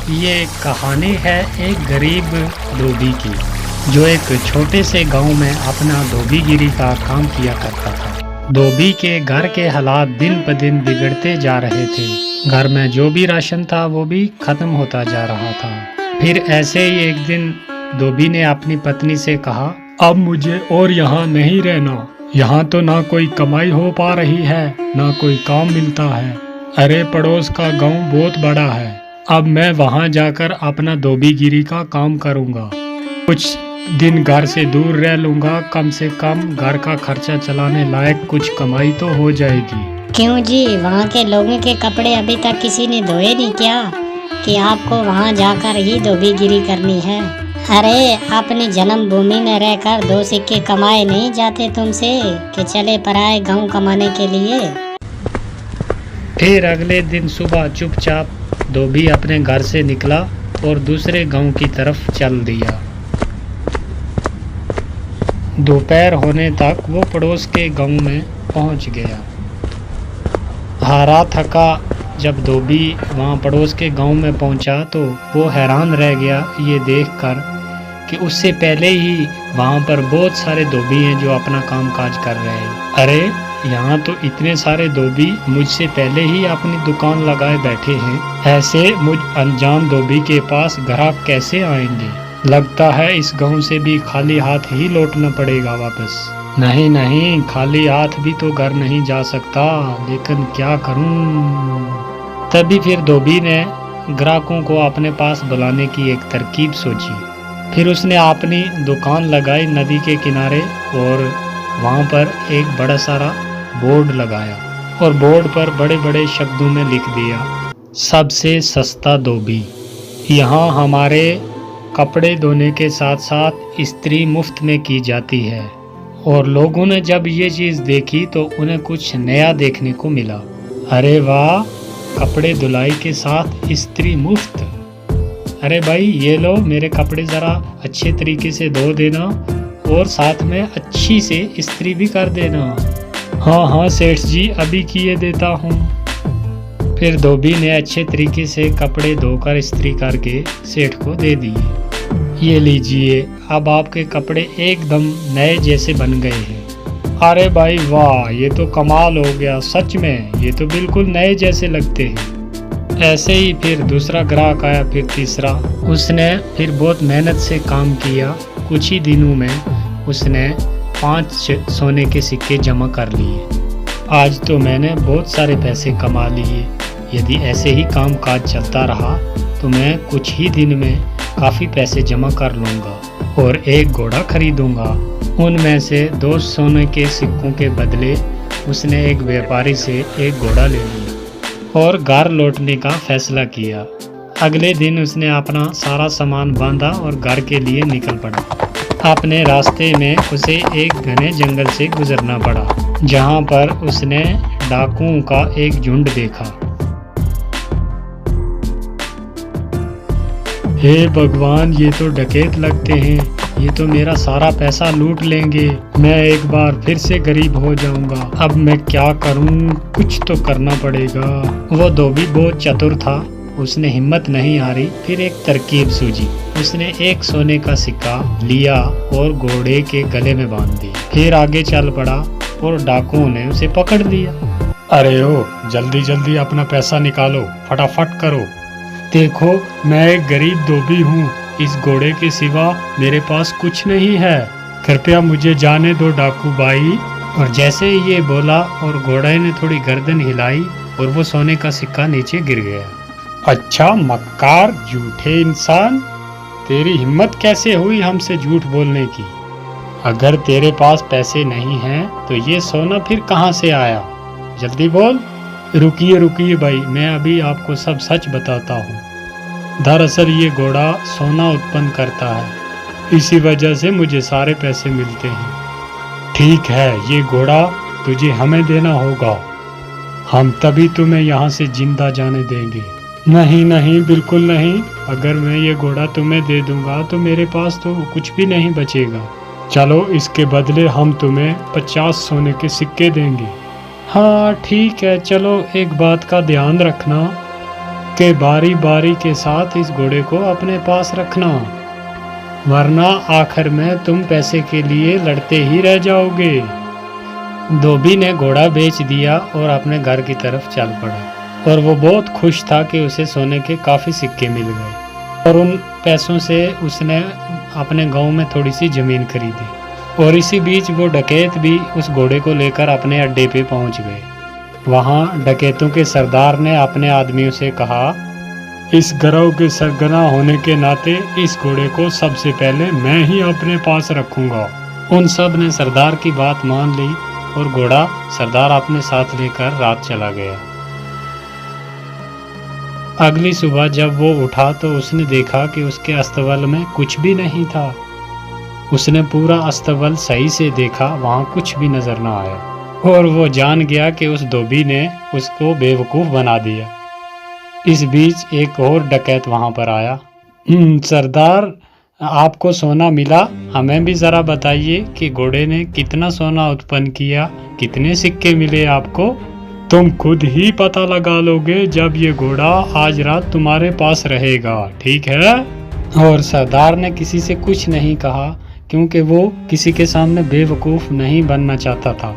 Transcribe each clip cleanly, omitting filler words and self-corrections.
ये कहानी है एक गरीब धोबी की, जो एक छोटे से गांव में अपना धोबीगिरी का काम किया करता था। धोबी के घर के हालात दिन ब दिन बिगड़ते जा रहे थे। घर में जो भी राशन था वो भी खत्म होता जा रहा था। फिर ऐसे ही एक दिन धोबी ने अपनी पत्नी से कहा, अब मुझे और यहाँ नहीं रहना। यहाँ तो ना कोई कमाई हो पा रही है, ना कोई काम मिलता है। अरे पड़ोस का गांव बहुत बड़ा है, अब मैं वहाँ जाकर अपना धोबीगिरी का काम करूँगा। कुछ दिन घर से दूर रह लूँगा, कम से कम घर का खर्चा चलाने लायक कुछ कमाई तो हो जाएगी। क्यों जी, वहाँ के लोगों के कपड़े अभी तक किसी ने धोए नहीं क्या, कि आपको वहाँ जाकर ही धोबीगिरी करनी है? अरे अपनी जन्मभूमि में रहकर दो सिक्के कमाए नहीं जाते तुमसे, कि चले पराए गांव कमाने के लिए। फिर अगले दिन सुबह चुपचाप धोबी अपने घर से निकला और दूसरे गांव की तरफ चल दिया। दोपहर होने तक वो पड़ोस के गांव में पहुंच गया। हारा थका जब धोबी वहां पड़ोस के गांव में पहुंचा तो वो हैरान रह गया ये देखकर कि उससे पहले ही वहां पर बहुत सारे धोबी हैं जो अपना काम काज कर रहे हैं। अरे यहाँ तो इतने सारे धोबी मुझसे पहले ही अपनी दुकान लगाए बैठे हैं। ऐसे मुझ अनजान धोबी के पास ग्राहक कैसे आएंगे? लगता है इस गांव से भी खाली हाथ ही लौटना पड़ेगा वापस। नहीं नहीं, खाली हाथ भी तो घर नहीं जा सकता, लेकिन क्या करूं? तभी फिर धोबी ने ग्राहकों को अपने पास बुलाने की एक तरकीब सोची। फिर उसने अपनी दुकान लगाई नदी के किनारे और वहाँ पर एक बड़ा सारा बोर्ड लगाया और बोर्ड पर बड़े बड़े शब्दों में लिख दिया, सबसे सस्ता धोबी। यहाँ हमारे कपड़े धोने के साथ साथ इस्त्री मुफ्त में की जाती है। और लोगों ने जब ये चीज़ देखी तो उन्हें कुछ नया देखने को मिला। अरे वाह, कपड़े धुलाई के साथ इस्त्री मुफ्त। अरे भाई ये लो, मेरे कपड़े ज़रा अच्छे तरीके से धो देना और साथ में अच्छी से इस्त्री भी कर देना। हाँ हाँ सेठ जी, अभी किए देता हूँ। फिर धोबी ने अच्छे तरीके से कपड़े धोकर इस्त्री करके सेठ को दे दिए। ये लीजिए, अब आपके कपड़े एकदम नए जैसे बन गए हैं। अरे भाई वाह, ये तो कमाल हो गया, सच में ये तो बिल्कुल नए जैसे लगते हैं। ऐसे ही फिर दूसरा ग्राहक आया, फिर तीसरा। उसने फिर बहुत मेहनत से काम किया। कुछ ही दिनों में उसने 5 सोने के सिक्के जमा कर लिए। आज तो मैंने बहुत सारे पैसे कमा लिए। यदि ऐसे ही काम काज चलता रहा तो मैं कुछ ही दिन में काफ़ी पैसे जमा कर लूँगा और एक घोड़ा खरीदूँगा। उनमें से 2 सोने के सिक्कों के बदले उसने एक व्यापारी से एक घोड़ा ले लिया और घर लौटने का फैसला किया। अगले दिन उसने अपना सारा सामान बांधा और घर के लिए निकल पड़ा। अपने रास्ते में उसे एक घने जंगल से गुजरना पड़ा, जहाँ पर उसने डाकुओं का एक झुंड देखा। हे भगवान, ये तो डकैत लगते हैं, ये तो मेरा सारा पैसा लूट लेंगे। मैं एक बार फिर से गरीब हो जाऊंगा। अब मैं क्या करूं? कुछ तो करना पड़ेगा। वो धोबी बहुत चतुर था, उसने हिम्मत नहीं हारी। फिर एक तरकीब सूझी। उसने एक सोने का सिक्का लिया और घोड़े के गले में बांध दिया। फिर आगे चल पड़ा और डाकुओं ने उसे पकड़ लिया। अरे ओ, जल्दी जल्दी अपना पैसा निकालो, फटाफट करो। देखो, मैं एक गरीब धोबी हूँ, इस घोड़े के सिवा मेरे पास कुछ नहीं है, कृपया मुझे जाने दो डाकू भाई। और जैसे ही ये बोला और घोड़े ने थोड़ी गर्दन हिलाई और वो सोने का सिक्का नीचे गिर गया। अच्छा मक्कार, झूठे इंसान, तेरी हिम्मत कैसे हुई हमसे झूठ बोलने की? अगर तेरे पास पैसे नहीं हैं तो ये सोना फिर कहाँ से आया? जल्दी बोल। रुकिए रुकिए भाई, मैं अभी आपको सब सच बताता हूँ। दरअसल ये घोड़ा सोना उत्पन्न करता है, इसी वजह से मुझे सारे पैसे मिलते हैं। ठीक है, ये घोड़ा तुझे हमें देना होगा, हम तभी तुम्हें यहाँ से जिंदा जाने देंगे। नहीं नहीं, बिल्कुल नहीं, अगर मैं ये घोड़ा तुम्हें दे दूंगा तो मेरे पास तो कुछ भी नहीं बचेगा। चलो, इसके बदले हम तुम्हें 50 सोने के सिक्के देंगे। हाँ ठीक है, चलो एक बात का ध्यान रखना, के बारी बारी के साथ इस घोड़े को अपने पास रखना, वरना आखिर में तुम पैसे के लिए लड़ते ही रह जाओगे। धोबी ने घोड़ा बेच दिया और अपने घर की तरफ चल पड़ा, और वो बहुत खुश था कि उसे सोने के काफ़ी सिक्के मिल गए, और उन पैसों से उसने अपने गांव में थोड़ी सी ज़मीन खरीदी। और इसी बीच वो डकैत भी उस घोड़े को लेकर अपने अड्डे पे पहुंच गए। वहां डकैतों के सरदार ने अपने आदमियों से कहा, इस गिरोह के सरगना होने के नाते इस घोड़े को सबसे पहले मैं ही अपने पास रखूंगा। उन सब ने सरदार की बात मान ली और घोड़ा सरदार अपने साथ लेकर रात चला गया। अगली सुबह जब वो उठा तो उसने देखा कि उसके अस्तबल में कुछ भी नहीं था। उसने पूरा अस्तबल सही से देखा, वहां कुछ भी नजर न आया, और वो जान गया कि उस धोबी ने उसको बेवकूफ़ बना दिया। इस बीच एक और डकैत वहां पर आया। सरदार, आपको सोना मिला, हमें भी ज़रा बताइए कि घोड़े ने कितना सोना उत्पन्न किया, कितने सिक्के मिले आपको? तुम खुद ही पता लगा लोगे जब ये घोड़ा आज रात तुम्हारे पास रहेगा, ठीक है? और सरदार ने किसी से कुछ नहीं कहा, क्योंकि वो किसी के सामने बेवकूफ़ नहीं बनना चाहता था।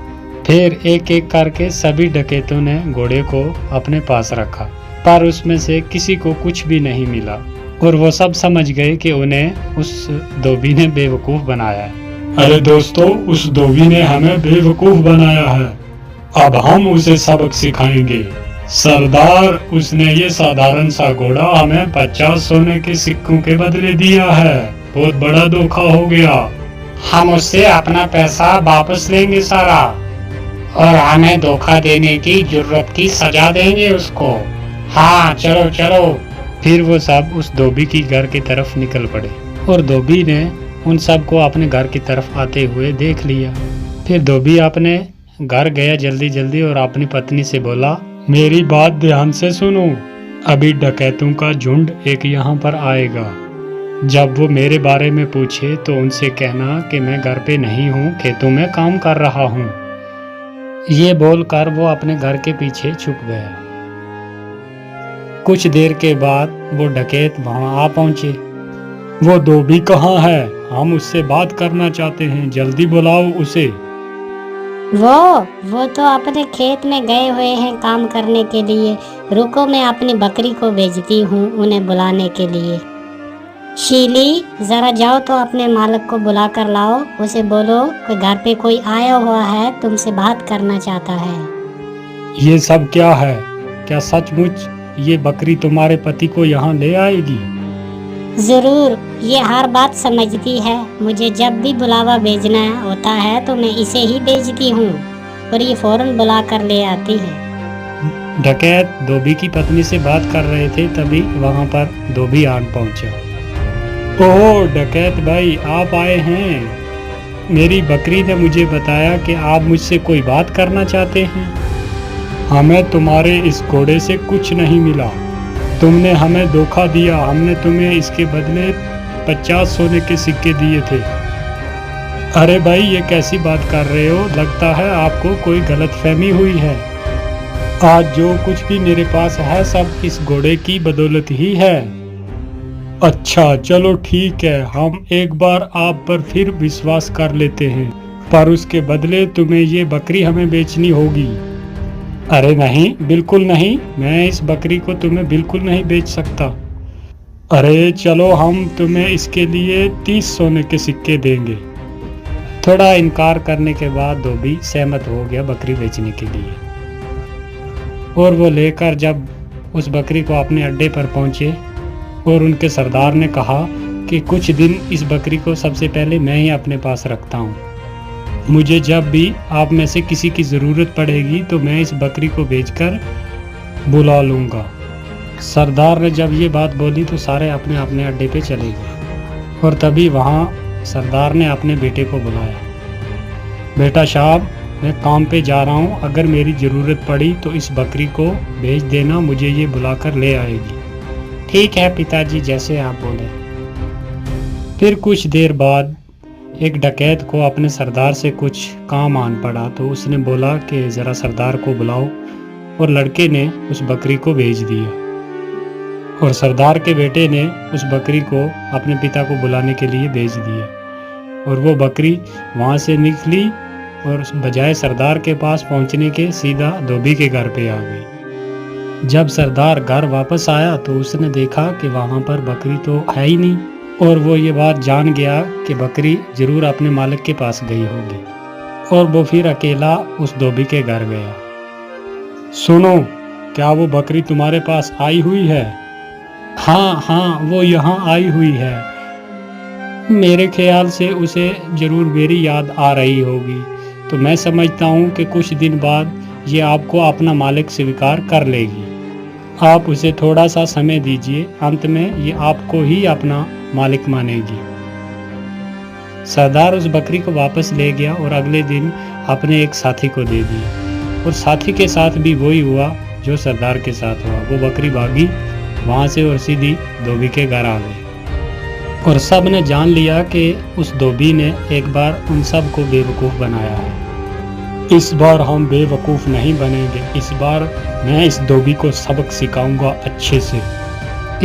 फिर एक एक करके सभी डकैतों ने घोड़े को अपने पास रखा, पर उसमें से किसी को कुछ भी नहीं मिला, और वो सब समझ गए कि उन्हें उस धोबी ने बेवकूफ़ बनाया है। अरे दोस्तों, उस धोबी ने हमें बेवकूफ़ बनाया है, अब हम उसे सबक सिखाएंगे। सरदार, उसने ये साधारण सा घोड़ा हमें 50 सोने के सिक्कों के बदले दिया है, बहुत बड़ा धोखा हो गया। हम उससे अपना पैसा वापस लेंगे सारा, और हमें धोखा देने की जरूरत की सजा देंगे उसको। हाँ, चलो चलो। फिर वो सब उस धोबी की घर की तरफ निकल पड़े, और धोबी ने उन सब को अपने घर की तरफ आते हुए देख लिया। फिर धोबी अपने घर गया जल्दी जल्दी और अपनी पत्नी से बोला, मेरी बात ध्यान से सुनो, अभी डकैतों का झुंड एक यहाँ पर आएगा। जब वो मेरे बारे में पूछे तो उनसे कहना कि मैं घर पे नहीं हूँ, खेतों में काम कर रहा हूँ। ये बोलकर वो अपने घर के पीछे छुप गया। कुछ देर के बाद वो डकैत वहां आ पहुंचे। वो धोबी कहाँ है? हम उससे बात करना चाहते हैं, जल्दी बुलाओ उसे। वो तो अपने खेत में गए हुए हैं काम करने के लिए। रुको, मैं अपनी बकरी को भेजती हूँ उन्हें बुलाने के लिए। शीली, जरा जाओ तो अपने मालिक को बुला कर लाओ, उसे बोलो कि घर पे कोई आया हुआ है, तुमसे बात करना चाहता है। ये सब क्या है? क्या सचमुच ये बकरी तुम्हारे पति को यहाँ ले आएगी? जरूर, ये हर बात समझती है। मुझे जब भी बुलावा भेजना होता है तो मैं इसे ही भेजती हूँ, और ये फौरन बुला कर ले आती है। डकैत धोबी की पत्नी से बात कर रहे थे, तभी वहां पर धोबी आन पहुंचा। ओह डकैत भाई, आप आए हैं। मेरी बकरी ने मुझे बताया कि आप मुझसे कोई बात करना चाहते हैं। हमें तुम्हारे इस घोड़े से कुछ नहीं मिला, तुमने हमें धोखा दिया। हमने तुम्हें इसके बदले 50 सोने के सिक्के दिए थे। अरे भाई, ये कैसी बात कर रहे हो? लगता है आपको कोई गलतफहमी हुई है। आज जो कुछ भी मेरे पास है सब इस घोड़े की बदौलत ही है। अच्छा चलो ठीक है, हम एक बार आप पर फिर विश्वास कर लेते हैं, पर उसके बदले तुम्हें ये बकरी हमें बेचनी होगी। अरे नहीं, बिल्कुल नहीं, मैं इस बकरी को तुम्हें बिल्कुल नहीं बेच सकता। अरे चलो, हम तुम्हें इसके लिए 30 सोने के सिक्के देंगे। थोड़ा इनकार करने के बाद धोबी सहमत हो गया बकरी बेचने के लिए, और वो लेकर जब उस बकरी को अपने अड्डे पर पहुंचे, और उनके सरदार ने कहा कि कुछ दिन इस बकरी को सबसे पहले मैं ही अपने पास रखता हूँ। मुझे जब भी आप में से किसी की ज़रूरत पड़ेगी तो मैं इस बकरी को बेचकर बुला लूँगा। सरदार ने जब ये बात बोली तो सारे अपने अपने अड्डे पे चले गए, और तभी वहाँ सरदार ने अपने बेटे को बुलाया। बेटा साहब, मैं काम पे जा रहा हूँ, अगर मेरी ज़रूरत पड़ी तो इस बकरी को भेज देना, मुझे ये बुलाकर ले आएगी। ठीक है पिताजी, जैसे आप बोले। फिर कुछ देर बाद एक डकैत को अपने सरदार से कुछ काम आन पड़ा, तो उसने बोला कि ज़रा सरदार को बुलाओ, और लड़के ने उस बकरी को भेज दिया। और सरदार के बेटे ने उस बकरी को अपने पिता को बुलाने के लिए भेज दिया और वो बकरी वहाँ से निकली और बजाय सरदार के पास पहुँचने के सीधा धोबी के घर पे आ गई। जब सरदार घर वापस आया तो उसने देखा कि वहाँ पर बकरी तो है ही नहीं और वो ये बात जान गया कि बकरी जरूर अपने मालिक के पास गई होगी और वो फिर अकेला उस धोबी के घर गया। सुनो, क्या वो बकरी तुम्हारे पास आई हुई है? हाँ हाँ, वो यहाँ आई हुई है। मेरे ख्याल से उसे जरूर मेरी याद आ रही होगी, तो मैं समझता हूँ कि कुछ दिन बाद ये आपको अपना मालिक स्वीकार कर लेगी। आप उसे थोड़ा सा समय दीजिए, अंत में ये आपको ही अपना मालिक मानेगी। सरदार उस बकरी को वापस ले गया और अगले दिन अपने एक साथी को दे दिया और साथी के साथ भी वही हुआ जो सरदार के साथ हुआ। वो बकरी भागी वहाँ से और सीधी धोबी के घर आ गई और सब ने जान लिया कि उस धोबी ने एक बार उन सब को बेवकूफ़ बनाया है। इस बार हम बेवकूफ़ नहीं बनेंगे, इस बार मैं इस धोबी को सबक सिखाऊंगा अच्छे से।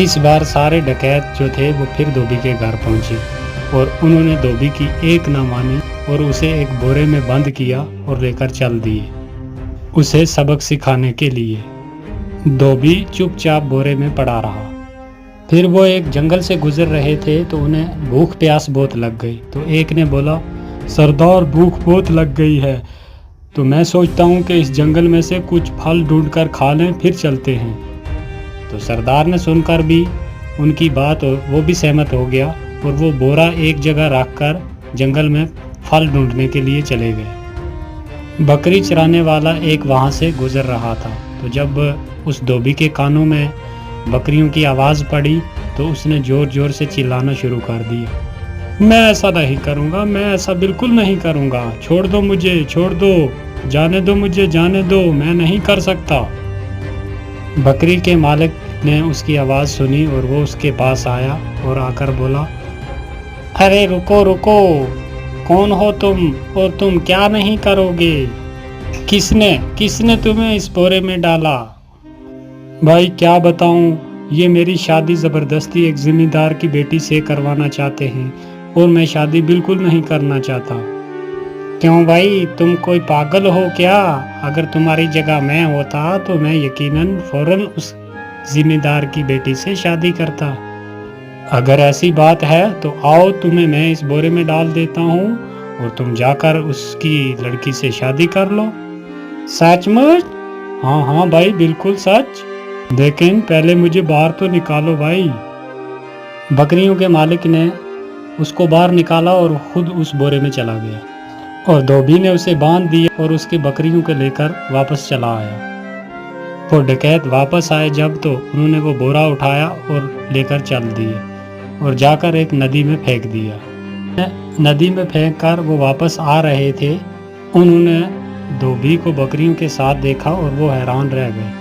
इस बार सारे डकैत जो थे वो फिर धोबी के घर पहुंचे और उन्होंने धोबी की एक ना मानी और उसे एक बोरे में बंद किया और लेकर चल दिए उसे सबक सिखाने के लिए। धोबी चुपचाप बोरे में पड़ा रहा। फिर वो एक जंगल से गुजर रहे थे तो उन्हें भूख प्यास बहुत लग गई। तो एक ने बोला, सरदार भूख बहुत लग गई है, तो मैं सोचता हूँ कि इस जंगल में से कुछ फल ढूंढकर खा लें फिर चलते हैं। तो सरदार ने सुनकर भी उनकी बात और वो भी सहमत हो गया और वो बोरा एक जगह रखकर जंगल में फल ढूंढने के लिए चले गए। बकरी चराने वाला एक वहाँ से गुजर रहा था, तो जब उस धोबी के कानों में बकरियों की आवाज़ पड़ी तो उसने ज़ोर ज़ोर से चिल्लाना शुरू कर दिया, मैं ऐसा नहीं करूँगा, मैं ऐसा बिल्कुल नहीं करूँगा, छोड़ दो मुझे, छोड़ दो, जाने दो मुझे, जाने दो, मैं नहीं कर सकता। बकरी के मालिक ने उसकी आवाज़ सुनी और वो उसके पास आया और आकर बोला, अरे रुको रुको, कौन हो तुम और तुम क्या नहीं करोगे? किसने तुम्हें इस बोरे में डाला? भाई क्या बताऊं, ये मेरी शादी ज़बरदस्ती एक ज़िम्मेदार की बेटी से करवाना चाहते हैं और मैं शादी बिल्कुल नहीं करना चाहता। क्यों भाई, तुम कोई पागल हो क्या? अगर तुम्हारी जगह मैं होता तो मैं यकीनन फौरन उस ज़िम्मेदार की बेटी से शादी करता। अगर ऐसी बात है तो आओ, तुम्हें मैं इस बोरे में डाल देता हूँ और तुम जाकर उसकी लड़की से शादी कर लो। सचमुच? हाँ हाँ भाई, बिल्कुल सच। लेकिन पहले मुझे बाहर तो निकालो भाई। बकरियों के मालिक ने उसको बाहर निकाला और खुद उस बोरे में चला गया और धोबी ने उसे बांध दिया और उसकी बकरियों को लेकर वापस चला आया। वो डकैत वापस आए जब तो उन्होंने वो बोरा उठाया और लेकर चल दिए और जाकर एक नदी में फेंक दिया। नदी में फेंक कर वो वापस आ रहे थे, उन्होंने धोबी को बकरियों के साथ देखा और वो हैरान रह गए।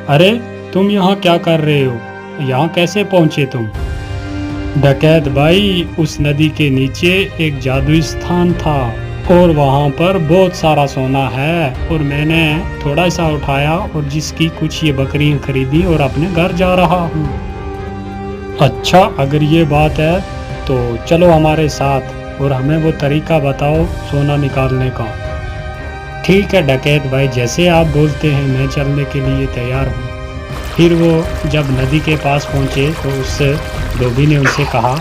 अरे तुम यहाँ क्या कर रहे हो? यहाँ कैसे पहुँचे तुम? डकैत भाई, उस नदी के नीचे एक जादुई स्थान था और वहाँ पर बहुत सारा सोना है और मैंने थोड़ा सा उठाया और जिसकी कुछ ये बकरियाँ खरीदी और अपने घर जा रहा हूँ। अच्छा, अगर ये बात है तो चलो हमारे साथ और हमें वो तरीका बताओ सोना निकालने का। ठीक है डकैत भाई, जैसे आप बोलते हैं मैं चलने के लिए तैयार हूँ। फिर वो जब नदी के पास पहुँचे तो उस धोबी ने उनसे कहा,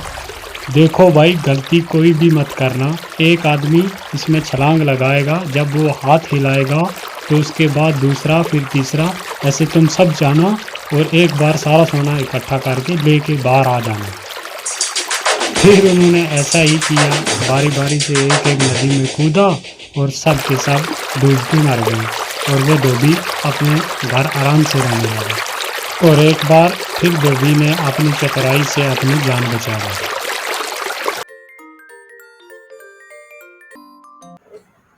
देखो भाई, गलती कोई भी मत करना। एक आदमी इसमें छलांग लगाएगा, जब वो हाथ हिलाएगा तो उसके बाद दूसरा, फिर तीसरा, ऐसे तुम सब जाना और एक बार सारा सोना इकट्ठा करके लेके बाहर आ जाना। फिर उन्होंने ऐसा ही किया, बारी बारी से एक एक नदी में कूदा और सब के सब डूब के मर गए और वो धोबी अपने घर आराम से रहने लगा। और एक बार फिर धोबी ने अपनी चतुराई से अपनी जान बचा ली।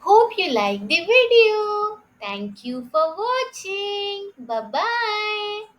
Hope you like the video. Thank you for watching. Bye bye.